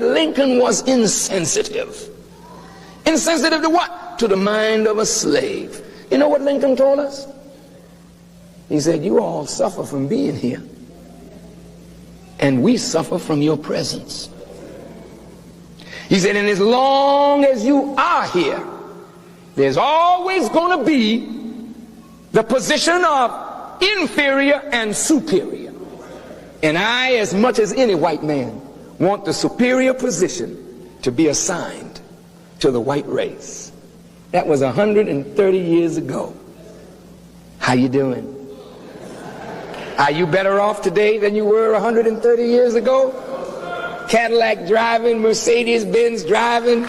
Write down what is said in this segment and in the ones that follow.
Lincoln was insensitive. Insensitive to what? To the mind of a slave. You know what Lincoln told us? He said, you all suffer from being here, and we suffer from your presence. He said, and as long as you are here, there's always going to be the position of inferior and superior. And I, as much as any white man, want the superior position to be assigned to the white race. That was 130 years ago. How you doing? Are you better off today than you were 130 years ago? Cadillac driving, Mercedes-Benz driving,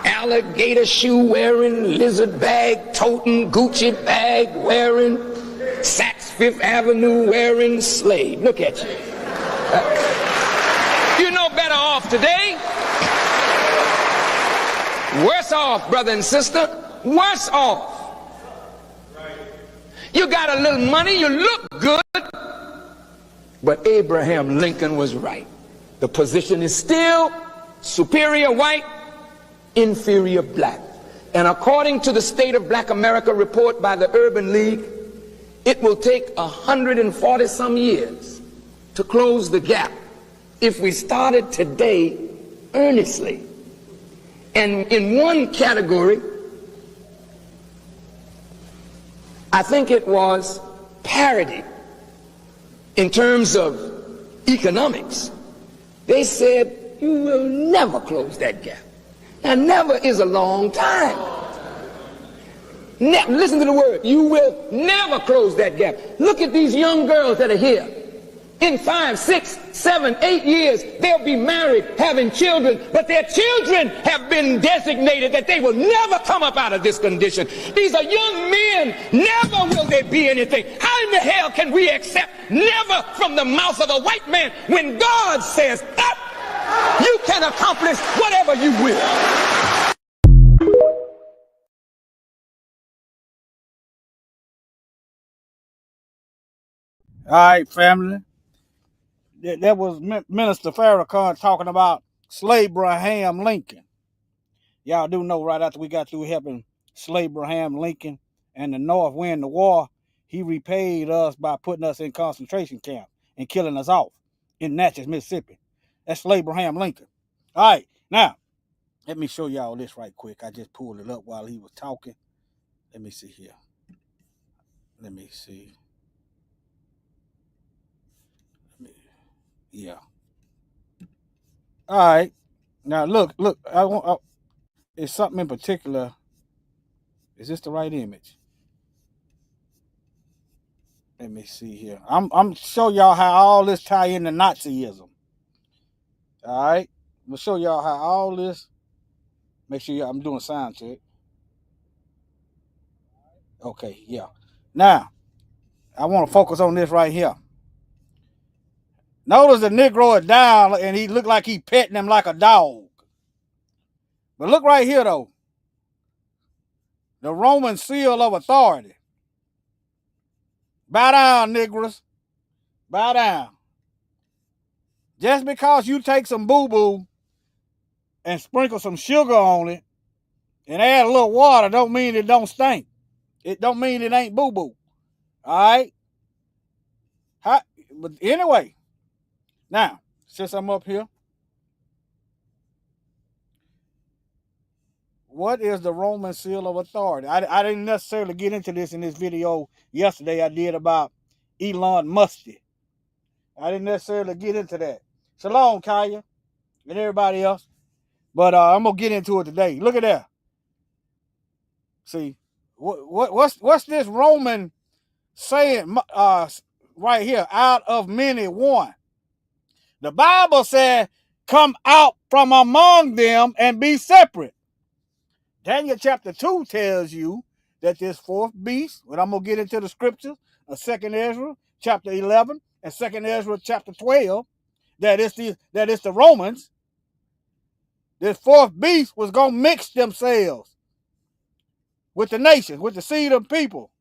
alligator shoe wearing, lizard bag toting, Gucci bag wearing, Saks Fifth Avenue wearing slave. Look at you. You're no better off today. Worse off, brother and sister. Worse off. You got a little money, you look good. But Abraham Lincoln was right. The position is still superior white, inferior black. And according to the State of Black America report by the Urban League, it will take 140 some years to close the gap if we started today earnestly. And in one category, I think it was parity in terms of economics. They said, you will never close that gap. Now, never is a long time. Listen to the word. You will never close that gap. Look at these young girls that are here. In 5, 6, 7, 8 years, they'll be married, having children, but their children have been designated that they will never come up out of this condition. These are young men. Never will there be anything. How in the hell can we accept never from the mouth of a white man when God says, you can accomplish whatever you will? All right, family. That was Minister Farrakhan talking about Slave Abraham Lincoln. Y'all do know right after we got through helping Slave Abraham Lincoln and the North win the war, he repaid us by putting us in concentration camp and killing us off in Natchez, Mississippi. That's Slave Abraham Lincoln. All right, now, let me show y'all this right quick. I just pulled it up while he was talking. Let me see here. Let me see. Yeah. All right. Now look. It's something in particular. Is this the right image? Let me see here. I'm show y'all how all this tie into Nazism. All right. I'm gonna show y'all how all this. Make sure I'm doing sound check. Okay. Yeah. Now, I want to focus on this right here. Notice the Negro is down and he looked like he petting him like a dog. But look right here though. The Roman seal of authority. Bow down, Negroes. Bow down. Just because you take some boo-boo and sprinkle some sugar on it and add a little water don't mean it don't stink. It don't mean it ain't boo-boo. All right? But anyway, now, since I'm up here, what is the Roman seal of authority? I didn't necessarily get into this in this video yesterday I did about Elon Musk. I didn't necessarily get into that. Shalom, Kaya, and everybody else. But I'm going to get into it today. Look at that. See, what's this Roman saying right here? Out of many, one. The Bible said, come out from among them and be separate. Daniel chapter 2 tells you that this fourth beast, when I'm going to get into the scriptures of 2nd Ezra chapter 11 and 2nd Ezra chapter 12, that it's the Romans. This fourth beast was going to mix themselves with the nations, with the seed of people.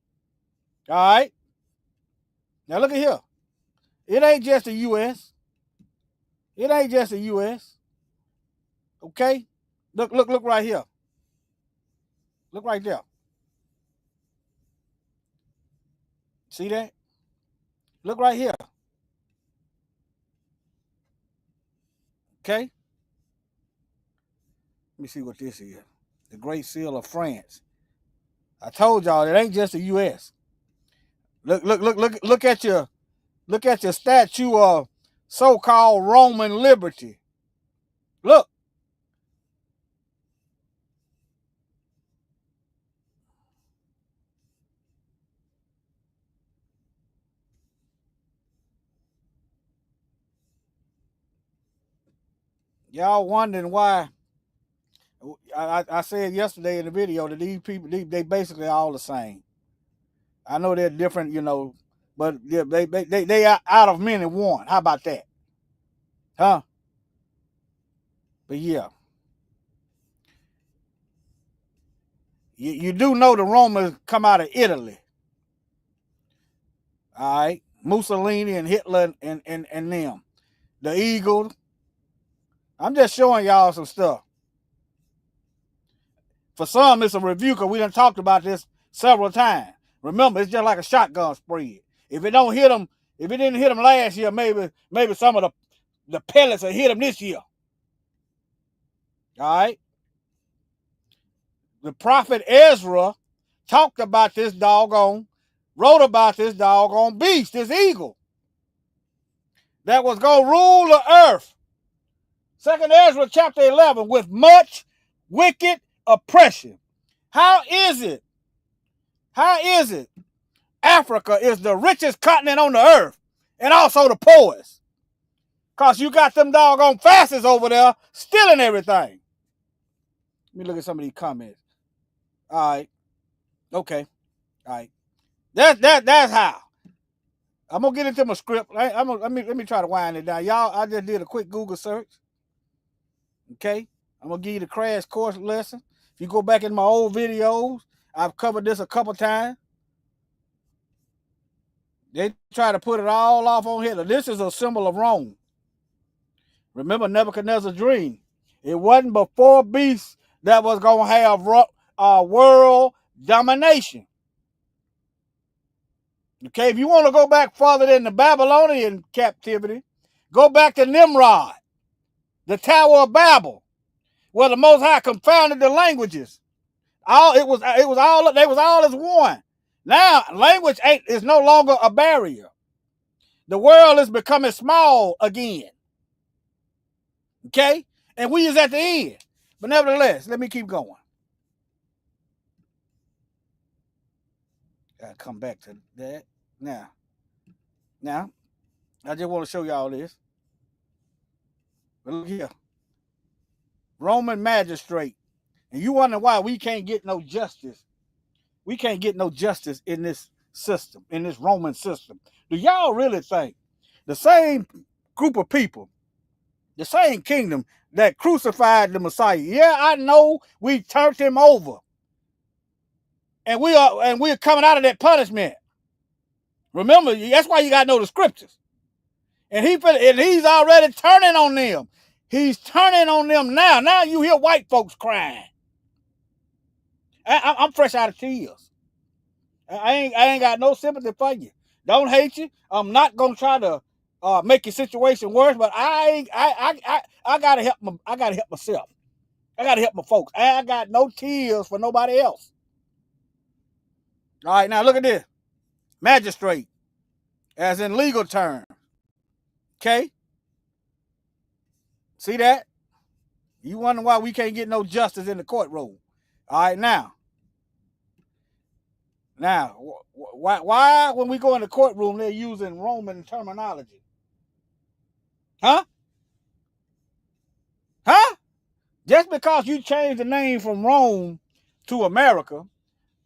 All right? Now look at here. It ain't just the U.S. It ain't just the U.S. Okay? Look right here. Look right there. See that? Look right here. Okay? Let me see what this is. The Great Seal of France. I told y'all it ain't just the U.S. Look at your statue of so-called Roman liberty. Look. Y'all wondering why I said yesterday in the video that these people they basically all the same. I know they're different, but they are out of many one. How about that? Huh? But yeah. You do know the Romans come out of Italy. All right. Mussolini and Hitler and them. The Eagle. I'm just showing y'all some stuff. For some, it's a review because we done talked about this several times. Remember, it's just like a shotgun spread. If it don't hit them, if it didn't hit them last year, maybe some of the pellets will hit them this year. All right. The prophet Ezra talked about this wrote about this doggone beast, this eagle, that was going to rule the earth. 2nd Ezra chapter 11, with much wicked oppression. How is it Africa is the richest continent on the earth and also the poorest? Because you got them doggone fascists over there stealing everything. Let me look at some of these comments. All right. Okay. All right. That's how. I'm gonna get into my script. Let me try to wind it down. Y'all, I just did a quick Google search. Okay. I'm gonna give you the crash course lesson. If you go back in my old videos, I've covered this a couple times. They try to put it all off on Hitler. This is a symbol of Rome. Remember Nebuchadnezzar's dream. It wasn't but 4 beasts that was going to have world domination. Okay, if you want to go back farther than the Babylonian captivity, go back to Nimrod, the Tower of Babel, where the Most High confounded the languages. They was all as one. Now, language is no longer a barrier. The world is becoming small again. Okay? And we is at the end. But nevertheless, let me keep going. Gotta come back to that. Now, I just want to show y'all this. But look here. Roman magistrate. And you wonder why we can't get no justice. We can't get no justice in this system, in this Roman system. Do y'all really think the same group of people, the same kingdom that crucified the Messiah? Yeah, I know we turned him over. And we're coming out of that punishment. Remember, that's why you got to know the scriptures. And he's already turning on them. He's turning on them now. Now you hear white folks crying. I'm fresh out of tears. I ain't got no sympathy for you. Don't hate you. I'm not gonna try to make your situation worse, but I gotta help myself. I gotta help my folks. I got no tears for nobody else. All right, now look at this. Magistrate, as in legal term. Okay? See that? You wonder why we can't get no justice in the courtroom. All right, now, why when we go in the courtroom, they're using Roman terminology? Huh? Just because you changed the name from Rome to America,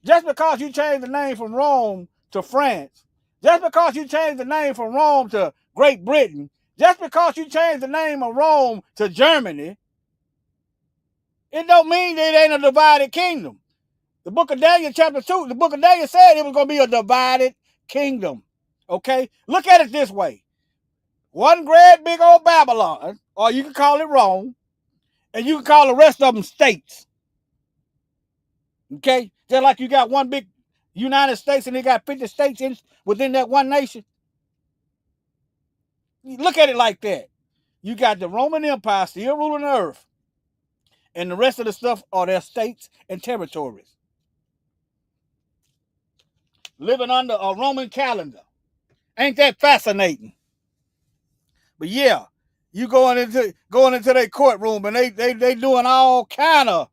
just because you changed the name from Rome to France, just because you changed the name from Rome to Great Britain, just because you changed the name of Rome to Germany, it don't mean that it ain't a divided kingdom. The book of Daniel chapter 2, the book of Daniel said it was going to be a divided kingdom. Okay? Look at it this way. One great big old Babylon, or you can call it Rome, And you can call the rest of them states. Okay? Just like you got one big United States and they got 50 states within that one nation. Look at it like that. You got the Roman Empire still ruling the earth. And the rest of the stuff are their states and territories. Living under a Roman calendar. Ain't that fascinating? But yeah, you going into their courtroom and they doing all kind of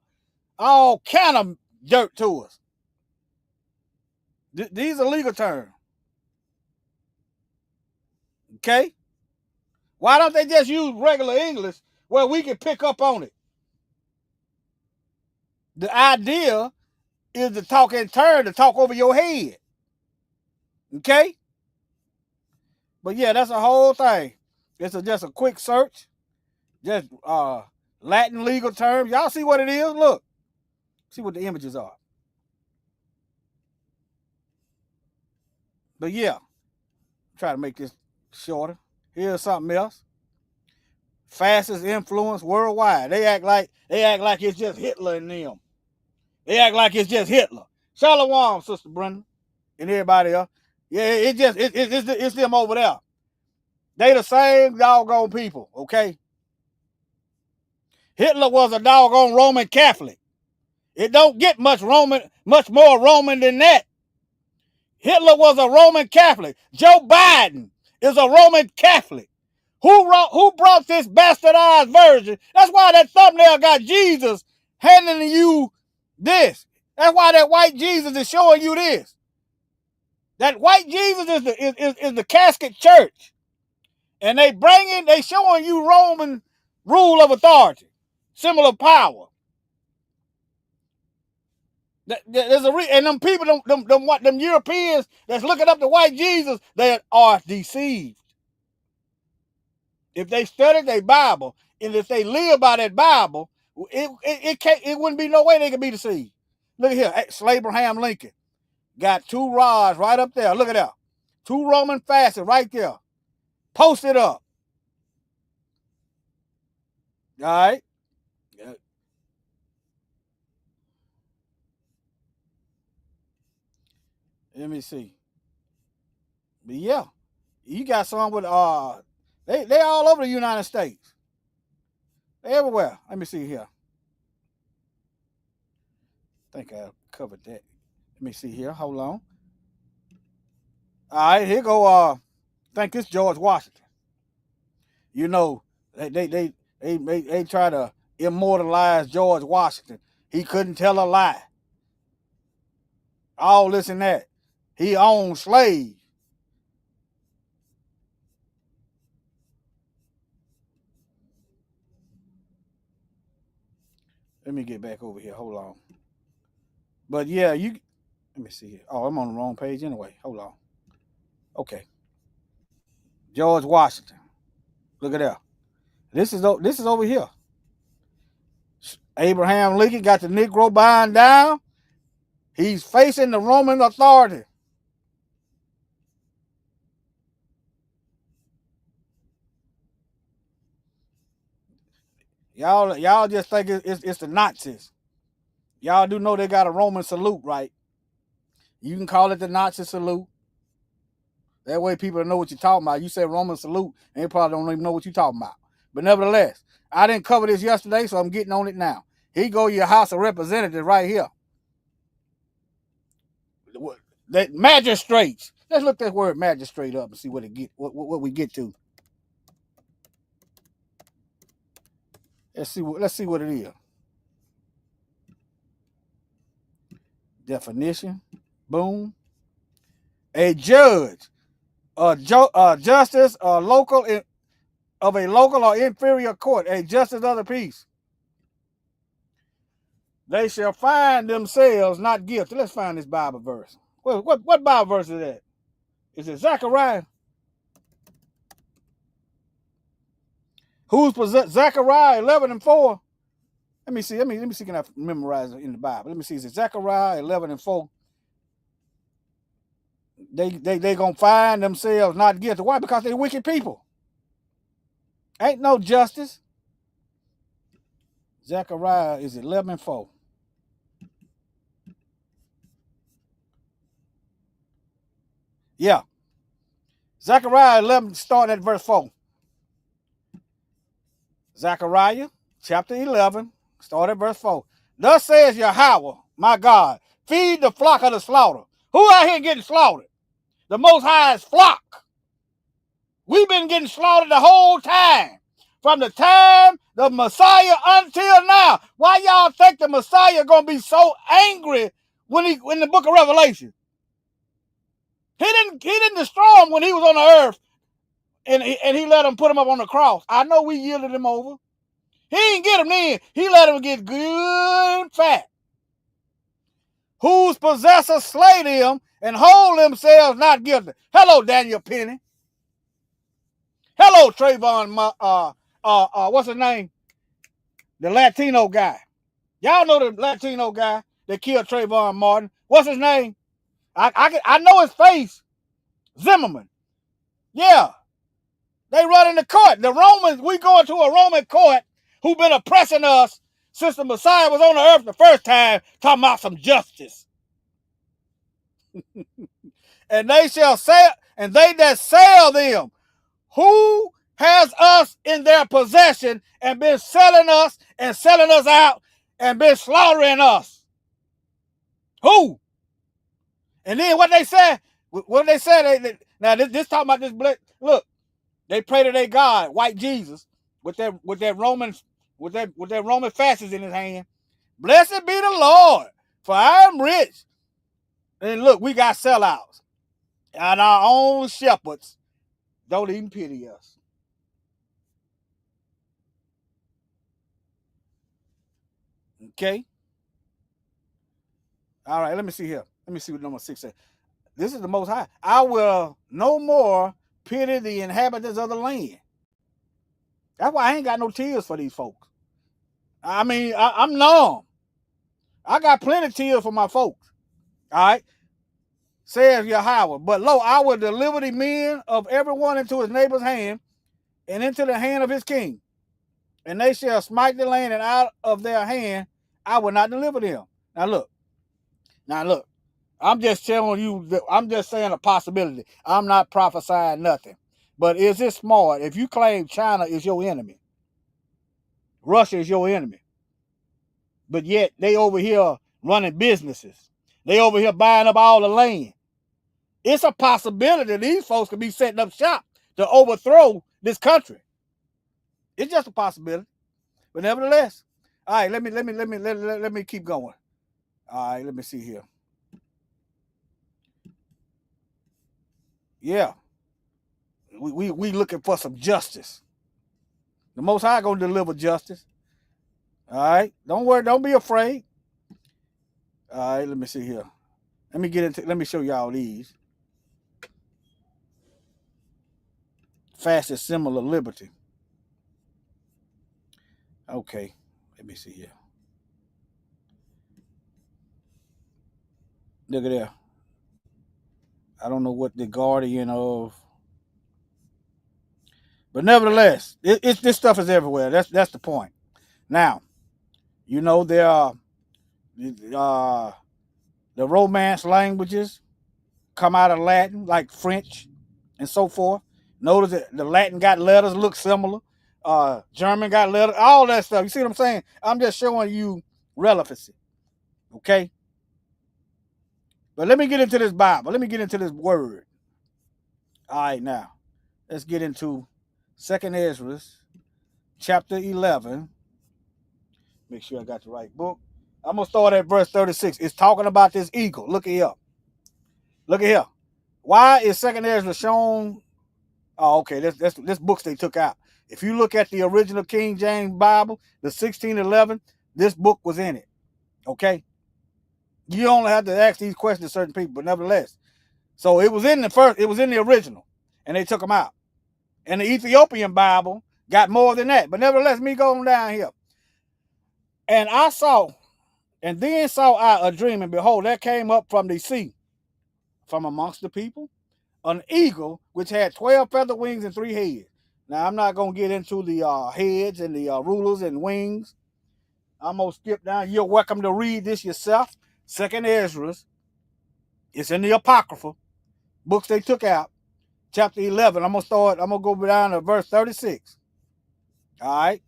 dirt to us. These are legal terms. Okay? Why don't they just use regular English where we can pick up on it? The idea is to talk in turn, to talk over your head. Okay? But yeah, that's a whole thing. It's just a quick search. Just Latin legal terms. Y'all see what it is? Look. See what the images are. But yeah, try to make this shorter. Here's something else. Fastest influence worldwide. They act like it's just Hitler and them. They act like it's just Hitler. Shalom, Sister Brenda, and everybody else. Yeah, it's them over there. They the same doggone people, okay? Hitler was a doggone Roman Catholic. It don't get much more Roman than that. Hitler was a Roman Catholic. Joe Biden is a Roman Catholic. Who brought this bastardized version? That's why that thumbnail got Jesus handing you this. That's why that white Jesus is showing you this. That white Jesus is the casket church. And they showing you Roman rule of authority, similar power. There's and them people, them Europeans that's looking up the white Jesus, they are deceived. If they study their Bible and if they live by that Bible, it wouldn't be no way they could be deceived. Look at here, Abraham Lincoln got 2 rods right up there. Look at that, 2 Roman facets right there. Post it up. All right. Let me see. But yeah, you got some with they all over the United States. They everywhere. Let me see here. I think I covered that. Let me see here. Hold on. All right, here go. I think it's George Washington. You know, they try to immortalize George Washington. He couldn't tell a lie. All this and that. He owned slaves. Let me get back over here. Hold on. But yeah, let me see here. Oh, I'm on the wrong page anyway. Hold on. Okay. George Washington. Look at that. This is over here. Abraham Lincoln got the Negro bind down. He's facing the Roman authority. Y'all just think it's the Nazis. Y'all do know they got a Roman salute, right? You can call it the Nazi salute. That way people know what you're talking about. You say Roman salute, and they probably don't even know what you're talking about. But nevertheless, I didn't cover this yesterday, so I'm getting on it now. Here go your House of Representatives right here. The magistrates. Let's look that word magistrate up and see what we get to. Let's see what it is. Definition. Boom. A judge, justice, of a local or inferior court, a justice of the peace. They shall find themselves not guilty. Let's find this Bible verse. What Bible verse is that? Is it Zechariah? Who's possessed? Zechariah 11:4. Let me see. Let me see. Can I memorize it in the Bible? Let me see. Is it Zechariah 11:4? They gonna find themselves not guilty. Why? Because they're wicked people. Ain't no justice. Zechariah is 11:4. Yeah. Zechariah 11, start at verse 4. Zechariah chapter 11, start at verse 4. Thus says Yahweh, my God, feed the flock of the slaughter. Who out here getting slaughtered? The Most High's flock. We've been getting slaughtered the whole time. From the time the Messiah until now. Why y'all think the Messiah gonna be so angry when in the book of Revelation? He didn't destroy him when he was on the earth, and he let him put him up on the cross. I know we yielded him over. He didn't get him then. He let him get good and fat. Whose possessors slay them and hold themselves not guilty. Hello, Daniel Penny. Hello, Trayvon. What's his name? The Latino guy. Y'all know the Latino guy that killed Trayvon Martin. What's his name? I know his face. Zimmerman. Yeah. They running the court. The Romans, we going to a Roman court who been oppressing us since the Messiah was on the earth the first time, talking about some justice. And they shall sell, and they that sell them, who has us in their possession and been selling us and selling us out and been slaughtering us? Who? And then what they said, now this talking about this blood. Look, they pray to their God, white Jesus, with that Roman fasces in his hand. Blessed be the Lord, for I am rich. And look, we got sellouts. And our own shepherds don't even pity us. Okay? All right, let me see here. Let me see what number 6 says. This is the Most High. I will no more pity the inhabitants of the land. That's why I ain't got no tears for these folks. I mean, I'm numb. I got plenty of tears for my folks. All right? Says Yahweh. But lo, I will deliver the men of everyone into his neighbor's hand and into the hand of his king. And they shall smite the land, and out of their hand I will not deliver them. Now look. I'm just telling you, I'm just saying a possibility. I'm not prophesying nothing. But is it smart if you claim China is your enemy? Russia is your enemy. But yet they over here running businesses. They over here buying up all the land. It's a possibility these folks could be setting up shop to overthrow this country. It's just a possibility. But nevertheless, all right, let me keep going. All right, let me see here. Yeah. We looking for some justice. The Most High gonna deliver justice. All right. Don't worry, don't be afraid. All right, let me see here. Let me show y'all these. FASC is similar liberty. Okay, let me see here. Look at there. I don't know what the guardian of, but nevertheless, this stuff is everywhere. That's the point. Now, you know there are the Romance languages come out of Latin, like French and so forth. Notice that the Latin got letters look similar. German got letters, all that stuff. You see what I'm saying? I'm just showing you relevancy. Okay? But let me get into this Bible. Let me get into this word. All right, now. Let's get into 2nd Ezra, chapter 11. Make sure I got the right book. I'm going to start at verse 36. It's talking about this eagle. Look at here. Look at here. Why is 2nd Ezra shown? Oh, okay. This books they took out. If you look at the original King James Bible, the 1611, this book was in it. Okay? You only have to ask these questions to certain people, but nevertheless. So it was in the original, and they took them out. And the Ethiopian Bible got more than that. But nevertheless, me going down here. And then saw I a dream, and behold, there came up from the sea, from amongst the people, an eagle which had 12 feather wings and 3 heads. Now, I'm not going to get into the heads and the rulers and wings. I'm going to skip down. You're welcome to read this yourself. Second Ezra. It's in the Apocrypha. Books they took out. Chapter 11. I'm going to go down to verse 36. All right.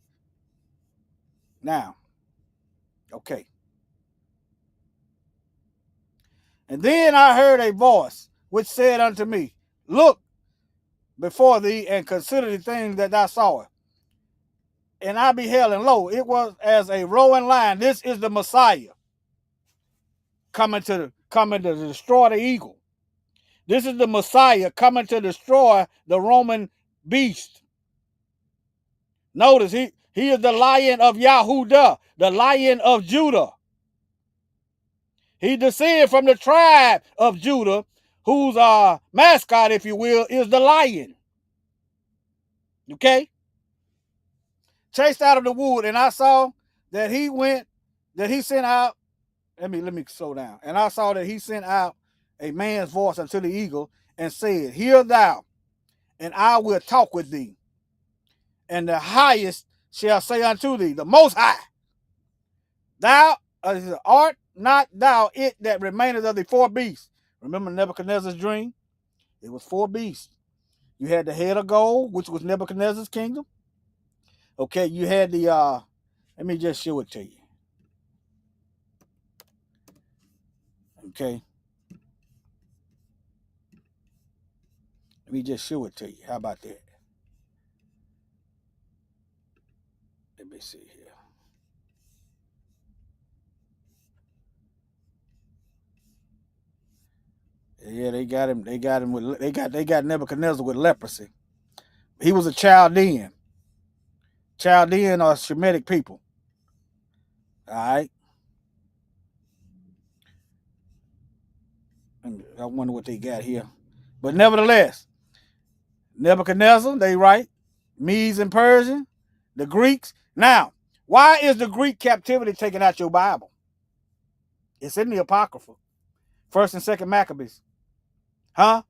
Now. Okay. And then I heard a voice which said unto me, look before thee and consider the things that thou sawest. And I beheld, and lo, it was as a roaring lion. This is the Messiah coming to destroy the eagle. This is the Messiah coming to destroy the Roman beast. Notice he is the Lion of Yahudah, the Lion of Judah. He descended from the tribe of Judah, whose mascot, if you will, is the lion. Okay? Chased out of the wood, and I saw that he sent out, let me slow down. And I saw that he sent out a man's voice unto the eagle and said, hear thou, and I will talk with thee. And the highest shall say unto thee, the Most High, thou art not thou it that remaineth of the four beasts. Remember Nebuchadnezzar's dream? It was four beasts. You had the head of gold, which was Nebuchadnezzar's kingdom. Okay, you had the, let me just show it to you. Okay. Let me just show it to you. How about that? Let me see here. Yeah, they got him. They got Nebuchadnezzar with leprosy. He was a Chaldean. Chaldean are Shemitic people. All right. I wonder what they got here. But nevertheless, Nebuchadnezzar, they right. Medes and Persian, the Greeks. Now, why is the Greek captivity taken out your Bible? It's in the Apocrypha. 1st and 2nd Maccabees. Huh?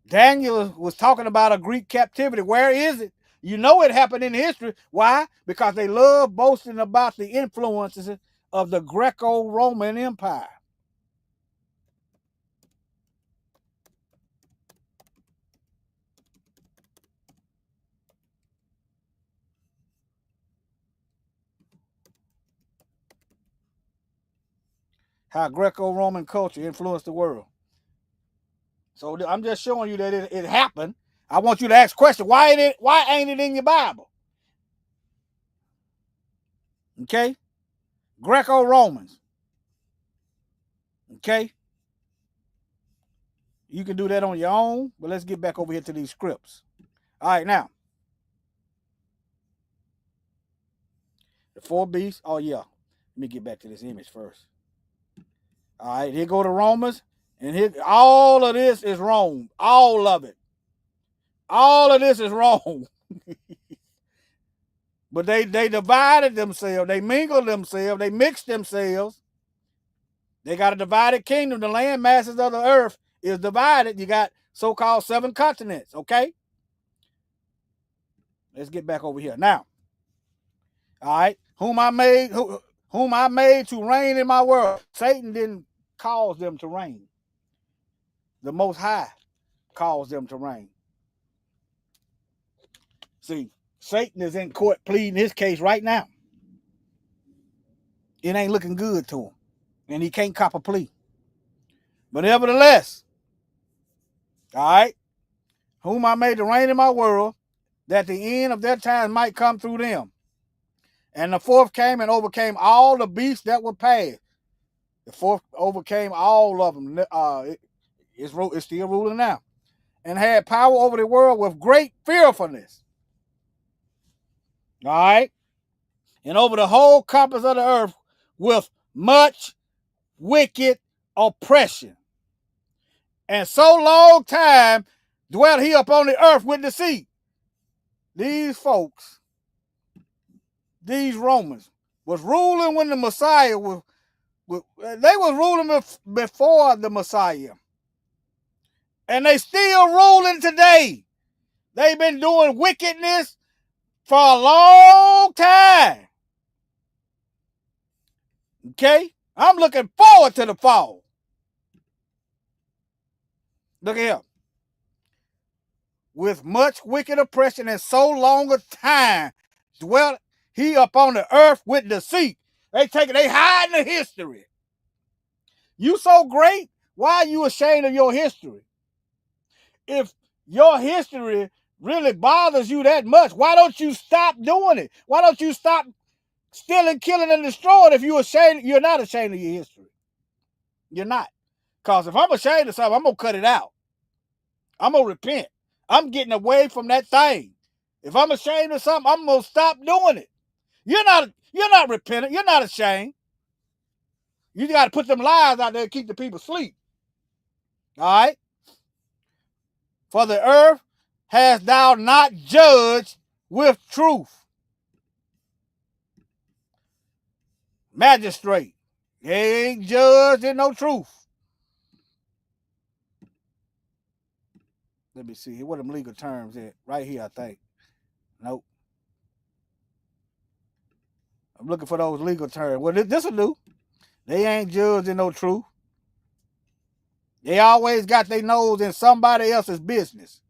Daniel was talking about a Greek captivity. Where is it? You know it happened in history. Why? Because they love boasting about the influences of the Greco-Roman Empire. How Greco-Roman culture influenced the world. So I'm just showing you that it happened. I want you to ask questions. Why ain't it in your Bible? Okay? Greco-Romans. Okay? You can do that on your own, but let's get back over here to these scripts. All right, now. The four beasts. Oh, yeah. Let me get back to this image first. All right, here go to Romans. And here, all of this is wrong. All of it. All of this is wrong. But they divided themselves. They mingled themselves. They mixed themselves. They got a divided kingdom. The land masses of the earth is divided. You got so-called 7 continents, okay? Let's get back over here. Now, all right, whom I made to reign in my world. Satan didn't cause them to reign. The Most High caused them to reign. See, Satan is in court pleading his case right now. It ain't looking good to him. And he can't cop a plea. But nevertheless, all right, whom I made to reign in my world, that the end of their time might come through them. And the fourth came and overcame all the beasts that were past. The fourth overcame all of them. It's still ruling now. And had power over the world with great fearfulness. All right? And over the whole compass of the earth with much wicked oppression. And so long time dwelt he upon the earth with deceit. These folks, these Romans, was ruling when the Messiah was, they was ruling before the Messiah. And they still ruling today. They've been doing wickedness for a long time. Okay? I'm looking forward to the fall. Look at here. With much wicked oppression and so long a time dwelt he upon the earth with deceit. They hiding the history. You so great, why are you ashamed of your history? If your history really bothers you that much, why don't you stop doing it? Why don't you stop stealing, killing, and destroying if you're not ashamed of your history? You're not. Because if I'm ashamed of something, I'm going to cut it out. I'm going to repent. I'm getting away from that thing. If I'm ashamed of something, I'm going to stop doing it. You're not repentant. You're not ashamed. You got to put them lies out there and keep the people asleep. All right? For the earth hast thou not judged with truth. Magistrate. They ain't judged in no truth. Let me see. What them legal terms at? Right here, I think. Nope. I'm looking for those legal terms. Well, this will do. They ain't judged in no truth. They always got their nose in somebody else's business.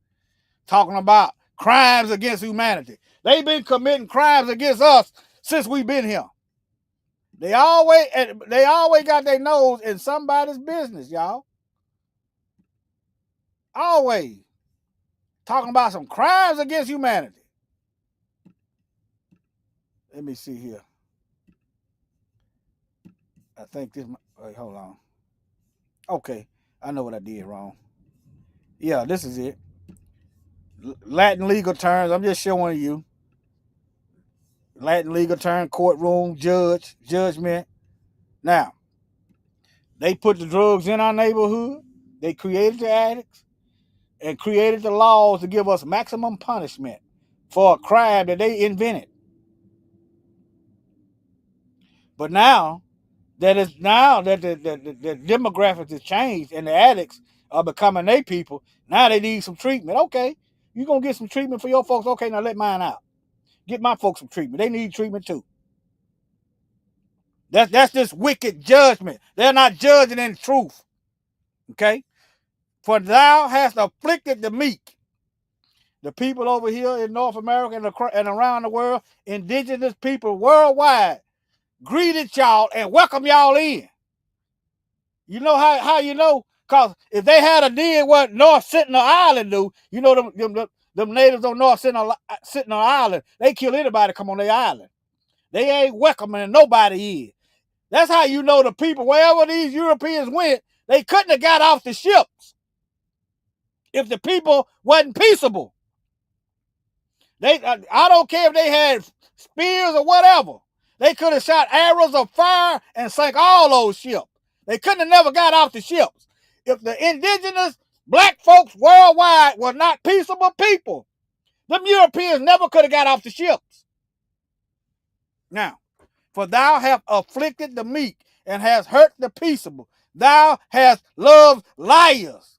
Talking about crimes against humanity. They've been committing crimes against us since we've been here. They always got their nose in somebody's business, y'all. Always. Talking about some crimes against humanity. Let me see here. I think this. Wait, hold on. Okay, I know what I did wrong. Yeah, this is it. Latin legal terms. I'm just showing you. Latin legal term, courtroom, judge, judgment. Now, they put the drugs in our neighborhood. They created the addicts and created the laws to give us maximum punishment for a crime that they invented. But now that the demographics has changed and the addicts are becoming their people, now they need some treatment. Okay, you gonna get some treatment for your folks. Okay, now let mine out. Get my folks some treatment. They need treatment too. That's this wicked judgment. They're not judging in truth. Okay? For thou hast afflicted the meek. The people over here in North America and around the world, indigenous people worldwide, greeted y'all and welcome y'all in. You know how you know? Because if they had a did what North Sentinel Island do, you know them natives on North Sentinel Island, they kill anybody come on their island. They ain't welcoming nobody in. That's how you know the people, wherever these Europeans went, they couldn't have got off the ships if the people wasn't peaceable. I don't care if they had spears or whatever. They could have shot arrows of fire and sank all those ships. They couldn't have never got off the ships. If the indigenous black folks worldwide were not peaceable people, them Europeans never could have got off the ships. Now, for thou hast afflicted the meek and hast hurt the peaceable. Thou hast loved liars.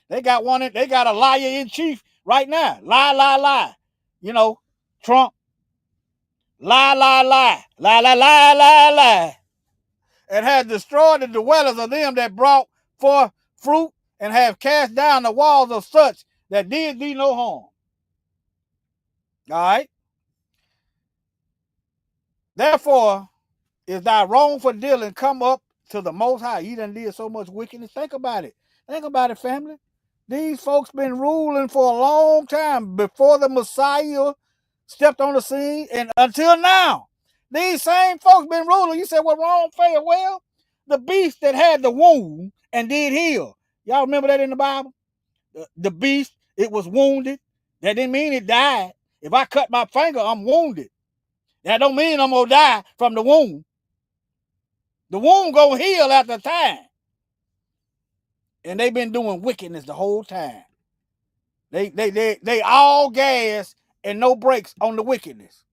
They got a liar in chief right now. Lie, lie, lie. You know, Trump. Lie, lie, lie. Lie, lie, lie, lie, lie. And has destroyed the dwellers of them that brought forth fruit and have cast down the walls of such that did thee no harm. All right. Therefore, is thy wrongful dealing come up to the Most High? He done did so much wickedness. Think about it. Think about it, family. These folks been ruling for a long time before the Messiah stepped on the scene and until now. These same folks been ruling. You said what wrong fair? Well, the beast that had the wound and did heal. Y'all remember that in the Bible? The beast, it was wounded. That didn't mean it died. If I cut my finger, I'm wounded. That don't mean I'm gonna die from the wound. The wound gonna heal after time. And they've been doing wickedness the whole time. They all gas and no brakes on the wickedness.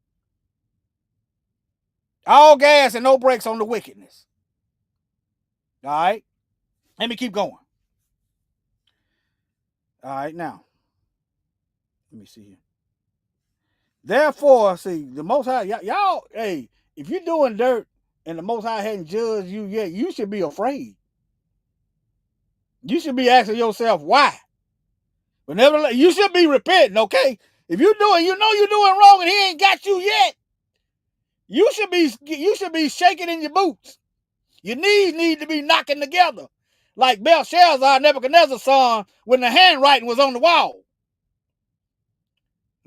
All gas and no brakes on the wickedness. All right. Let me keep going. All right, now. Let me see here. Therefore, see, the Most High, y'all, hey, if you're doing dirt, and the Most High hadn't judged you yet, you should be afraid. You should be asking yourself why. But nevertheless, you should be repenting, okay? If you know you're doing wrong and he ain't got you yet, you should be shaking in your boots. Your knees need to be knocking together. Like Belshazzar, Nebuchadnezzar's son, when the handwriting was on the wall.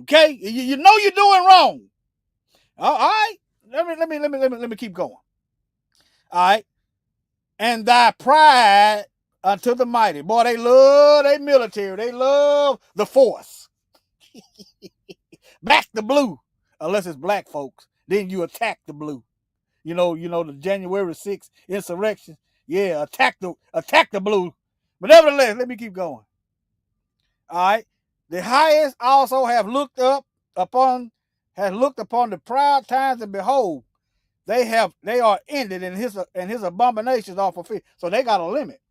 Okay? You know you're doing wrong. All right? Let me keep going. All right. And thy pride unto the mighty. Boy, they love their military. They love the force. Back the blue. Unless it's black folks. Then you attack the blue. You know the January 6th insurrection. Yeah, attack the blue. But nevertheless, let me keep going. All right. The highest also have looked upon the proud times, and behold, they are ended, and his abominations are fulfilled. So they got a limit.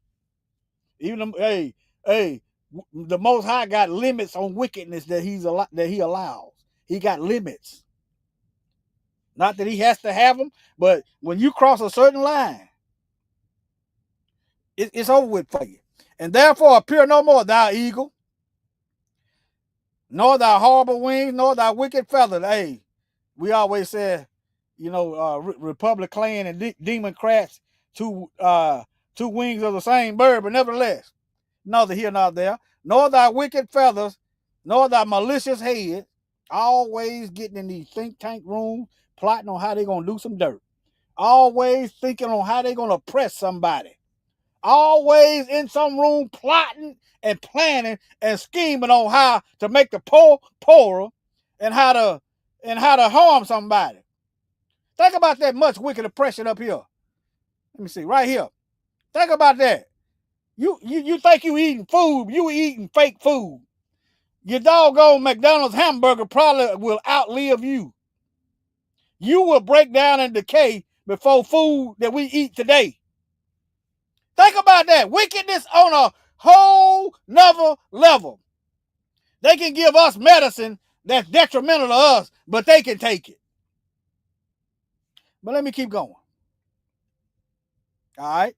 Even the Most High got limits on wickedness that he allows. He got limits. Not that he has to have them, but when you cross a certain line, it's over with for you. And therefore appear no more, thou eagle, nor thy horrible wings, nor thy wicked feathers. Hey, we always say, Republic Clan and Democrats, two wings of the same bird, but nevertheless, neither here nor there, nor thy wicked feathers, nor thy malicious head, always getting in these think tank rooms, plotting on how they're going to do some dirt. Always thinking on how they're going to oppress somebody. Always in some room plotting and planning and scheming on how to make the poor poorer and how to harm somebody. Think about that much wicked oppression up here. Let me see, right here. Think about that. You think you eating food, you eating fake food. Your doggone McDonald's hamburger probably will outlive you. You will break down and decay before food that we eat today. Think about that. Wickedness on a whole nother level. They can give us medicine that's detrimental to us, but they can take it. But let me keep going. All right.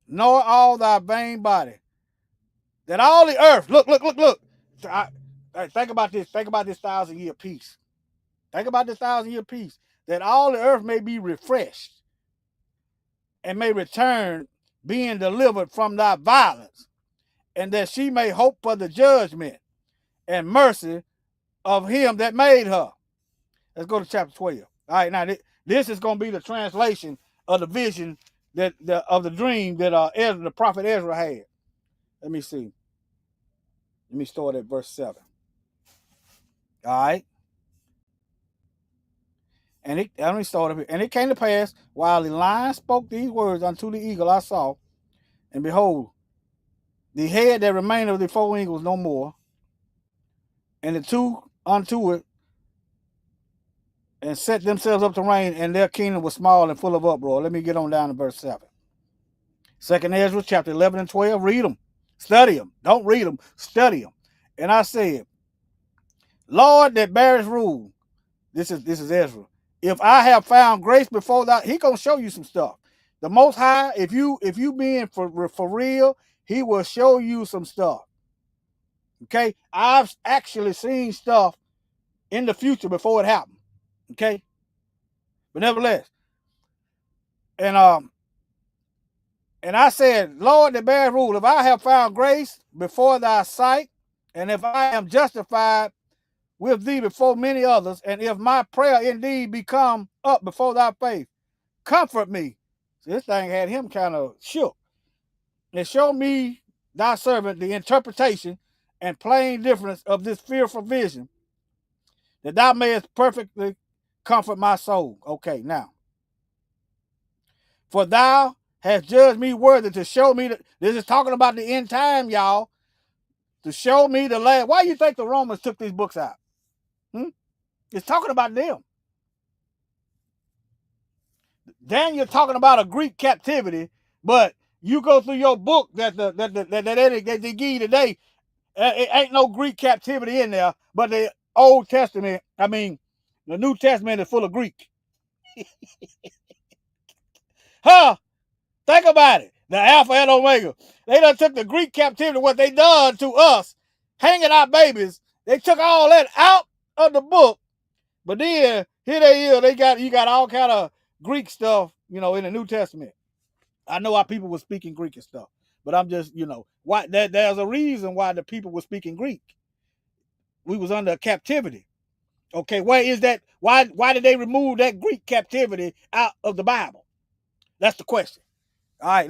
Nor all thy vain body. That all the earth, look. Think about this. Think about this 1,000-year peace. Think about this 1,000-year peace. That all the earth may be refreshed and may return, being delivered from thy violence, and that she may hope for the judgment and mercy of him that made her. Let's go to chapter 12. All right, now this is going to be the translation of the vision of the dream that the prophet Ezra had. Let me see. Let me start at verse 7. All right. And it came to pass, while the lion spoke these words unto the eagle, I saw, and behold, the head that remained of the 4 eagles no more, and the 2 unto it, and set themselves up to reign, and their kingdom was small and full of uproar. Let me get on down to verse 7. 2nd Ezra, chapter 11 and 12. Read them. Study them. Don't read them. Study them. And I said, Lord that bearest rule. This is Ezra. If I have found grace before thou, he gonna show you some stuff. The Most High, if you being for real, he will show you some stuff. Okay, I've actually seen stuff in the future before it happened. Okay, but nevertheless, and I said, Lord that bearest rule, if I have found grace before thy sight, and if I am justified with thee before many others, and if my prayer indeed be come up before thy face, comfort me. So this thing had him kind of shook. And show me thy servant the interpretation and plain difference of this fearful vision, that thou mayest perfectly comfort my soul. Okay, now. For thou hast judged me worthy to show me this is talking about the end time, y'all. To show me the last. Why do you think the Romans took these books out? It's talking about them. Daniel talking about a Greek captivity, but you go through your book that they give you today, it ain't no Greek captivity in there, but the Old Testament, the New Testament is full of Greek. Huh? Think about it. The Alpha and Omega. They done took the Greek captivity, what they done to us, hanging our babies. They took all that out of the book. But then here they is. You got all kind of Greek stuff, in the New Testament. I know our people were speaking Greek and stuff, but I'm just, why there's a reason why the people were speaking Greek. We was under captivity. Okay, where is that? Why did they remove that Greek captivity out of the Bible? That's the question. All right,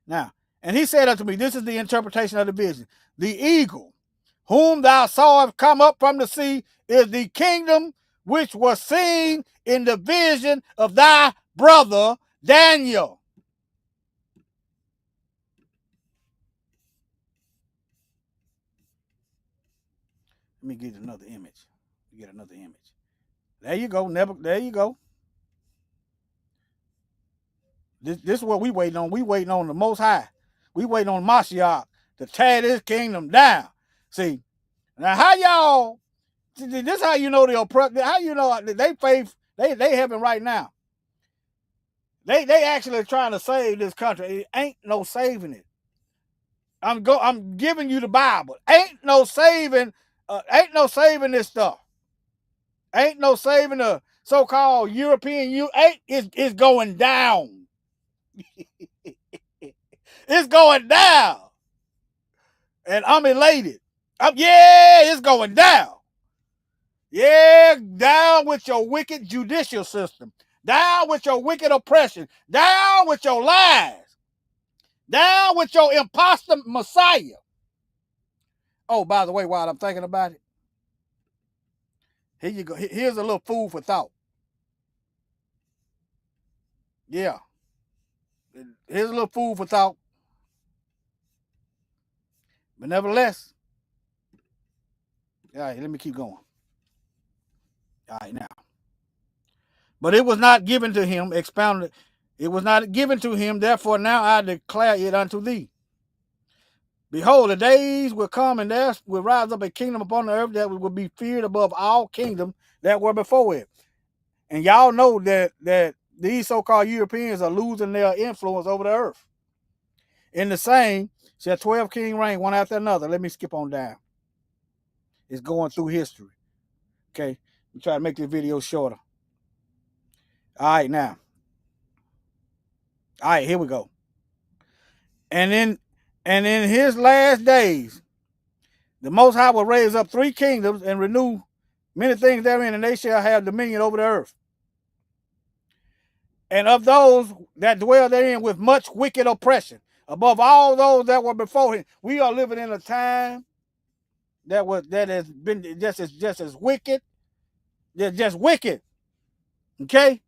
now, and he said unto me, this is the interpretation of the vision. The eagle, whom thou sawest come up from the sea, is the kingdom which was seen in the vision of thy brother Daniel. Let me get another image. There you go. There you go. This is what we waiting on. We waiting on the Most High. We waiting on Mashiach to tear this kingdom down. See, now how y'all? This how you know the oppressed. How you know they faith? They heaven right now. They actually trying to save this country. It ain't no saving it. I'm giving you the Bible. Ain't no saving this stuff. Ain't no saving the so-called European. It's going down. It's going down. And I'm elated. It's going down. Yeah, down with your wicked judicial system. Down with your wicked oppression. Down with your lies. Down with your imposter Messiah. Oh, by the way, while I'm thinking about it, here you go. Here's a little food for thought. Yeah. Here's a little food for thought. But nevertheless, all right, let me keep going. All right, now. But it was not given to him, expounded. It was not given to him, therefore now I declare it unto thee. Behold, the days will come, and there will rise up a kingdom upon the earth that will be feared above all kingdoms that were before it. And y'all know that these so-called Europeans are losing their influence over the earth. In the same, shall 12 kings reign, one after another. Let me skip on down. It's going through history. Okay, we try to make this video shorter. All right, now. All right, here we go. And in his last days, the Most High will raise up 3 kingdoms and renew many things therein, and they shall have dominion over the earth. And of those that dwell therein with much wicked oppression, above all those that were before him. We are living in a time that has been just as wicked. They're just wicked. Okay?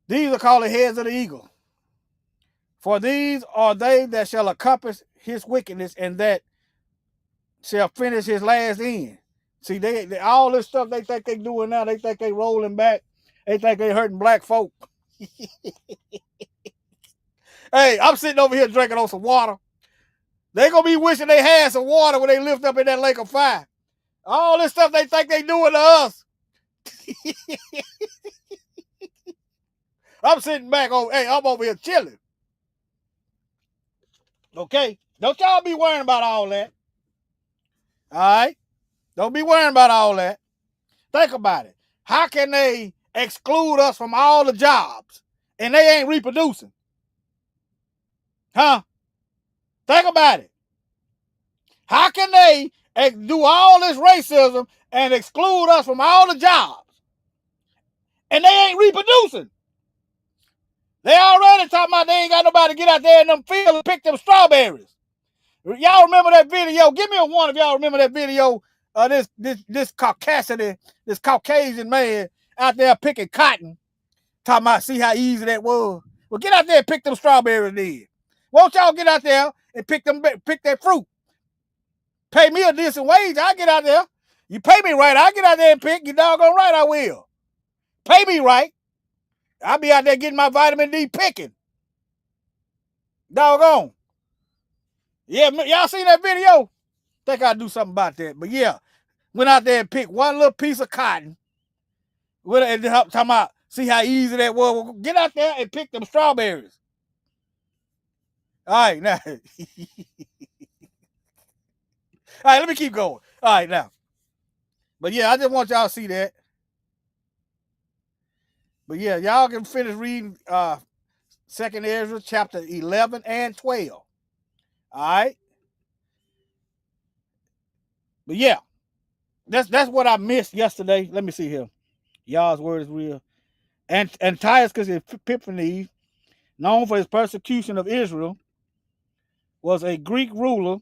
These are called the heads of the eagle. For these are they that shall accomplish his wickedness, and that shall finish his last end. See, they all this stuff they think they doing now, they think they rolling back. They think they hurting black folk. Hey, I'm sitting over here drinking on some water. They gonna be wishing they had some water when they lift up in that lake of fire. All this stuff they think they doing to us. I'm sitting back over, I'm over here chilling. Okay? Don't y'all be worrying about all that. All right? Don't be worrying about all that. Think about it. How can they exclude us from all the jobs and they ain't reproducing? Huh? Think about it. How can they do all this racism and exclude us from all the jobs and they ain't reproducing? They already talking about they ain't got nobody to get out there in them fields and pick them strawberries. Y'all remember that video? Give me a one if y'all remember that video. This Caucasian man out there picking cotton, talking about see how easy that was. Well, get out there and pick them strawberries then. Won't y'all get out there and pick that fruit? Pay me a decent wage, I get out there. You pay me right, I get out there and pick. You doggone right, I will. Pay me right. I'll be out there getting my vitamin D picking. Doggone. Yeah, y'all seen that video? Think I'll do something about that. But yeah, went out there and picked one little piece of cotton. And talking about, see how easy that was. Well, get out there and pick them strawberries. All right, now. All right, let me keep going. All right, now. But yeah, I just want y'all to see that. But yeah, y'all can finish reading 2nd Ezra chapter 11 and 12. All right. But yeah, that's what I missed yesterday. Let me see here. Y'all's word is real. And Antiochus Epiphanes, known for his persecution of Israel, was a Greek ruler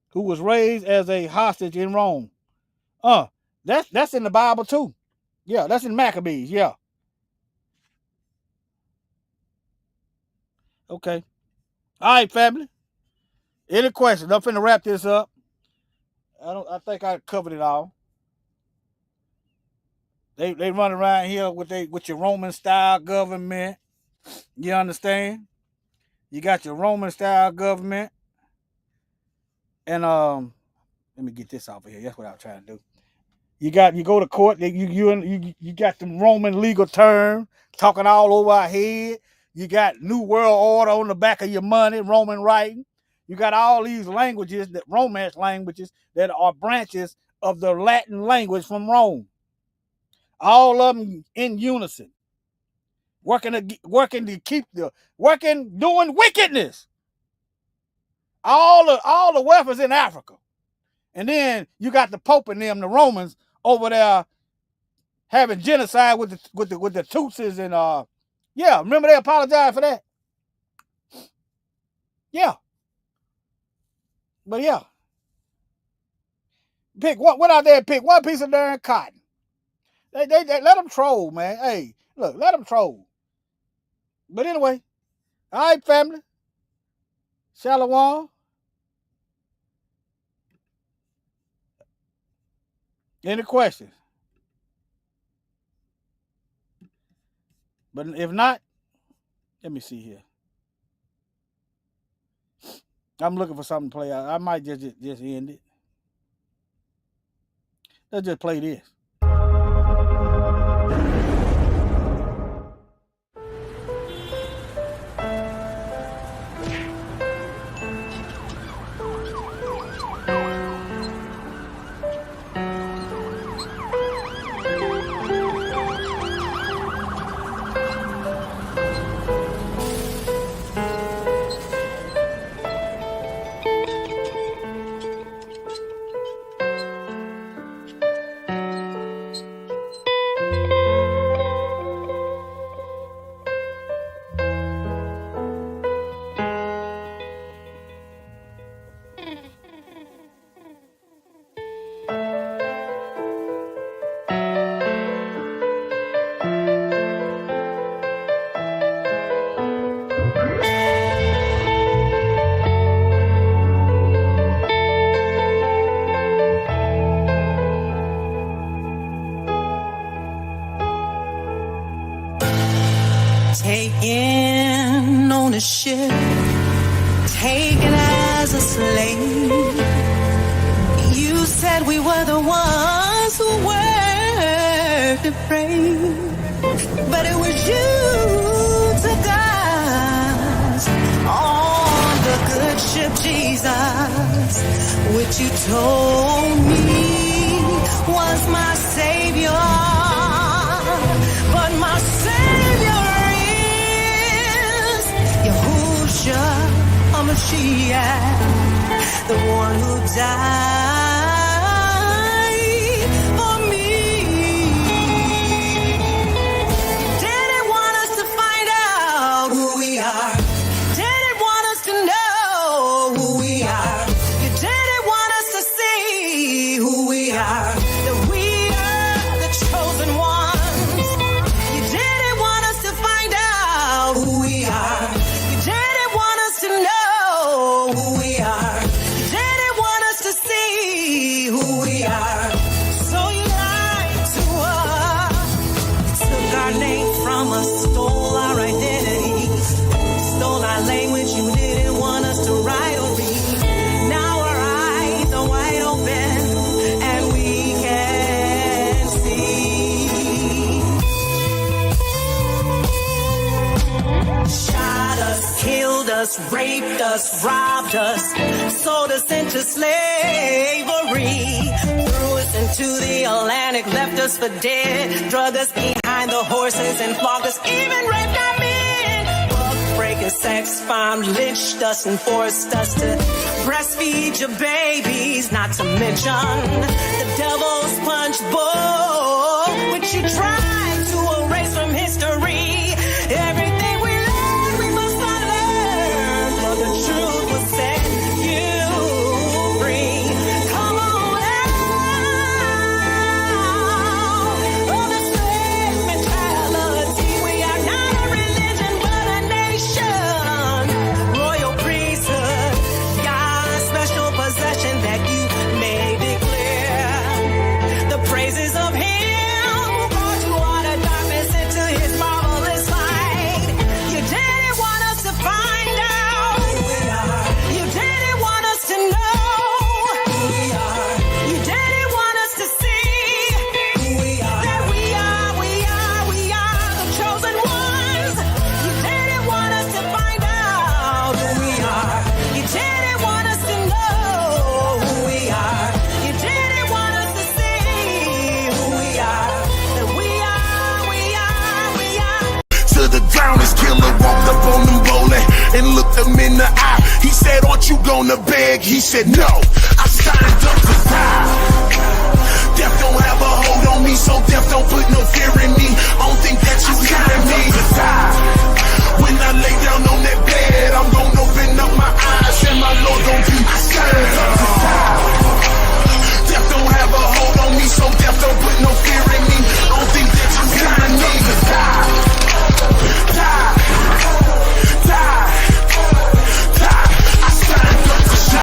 who was raised as a hostage in Rome. That's in the Bible too. Yeah, that's in Maccabees. Yeah. Okay. All right, family. Any questions? I'm finna wrap this up. I think I covered it all. They run around here with your Roman style government. You understand? You got your Roman style government. And let me get this off of here. That's what I was trying to do. You go to court, you got the Roman legal term talking all over our head. You got New World Order on the back of your money, Roman writing. You got all these languages, that Romance languages, that are branches of the Latin language from Rome. All of them in unison, working to keep doing wickedness. All the wealth is in Africa, and then you got the Pope and them, the Romans over there, having genocide with the Tutsis and yeah. Remember they apologized for that. Yeah, but yeah, pick what out there. Pick one piece of darn cotton. They let them troll, man. Hey, look, let them troll. But anyway, all right, family. Shalom. Any questions? But if not, let me see here. I'm looking for something to play out. I might just end it. Let's just play this. Taken on a ship, taken as a slave. You said we were the ones who were depraved, but it was you took us on the good ship, Jesus, which you told me was my Savior, but my Savior a Mashiach, the one who died for me. Didn't want us to find out who we are. Didn't want us to know who we are. You didn't want us to see who we are. That we are the chosen ones. You didn't want us to find out who we are. Who we are. You didn't want us to see us, robbed us, sold us into slavery, threw us into the Atlantic, left us for dead, drug us behind the horses and flogged us, even raped our men. Breaking sex farm, lynched us and forced us to breastfeed your babies, not to mention the devil's punch bowl, which you tried to erase from history. Everything we learned, we must unlearn, for the truth will set you free. Come on out of the slave mentality. We are not a religion, but a nation. Royal priesthood, God's special possession that you may declare the praises of Him. And looked him in the eye. He said, aren't you gonna beg? He said, no, I signed up to die. Death don't have a hold on me, so death don't put no fear in